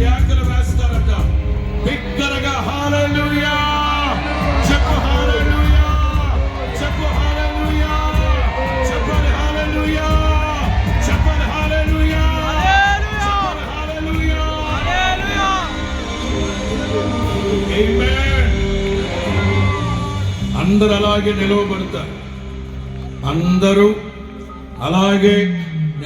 కేకలు వేస్తారట. బిగ్గరగా హల్లెలూయా చెప్పు, హల్లెలూయా చెప్పు, హల్లెలూయా చెప్పాలి, హల్లెలూయా చెప్పాలి, హల్లెలూయా చెప్పాలి, హల్లెలూయా. ఆమేన్. అందరూ అలాగే నిలవబడతారు. అందరూ అలాగే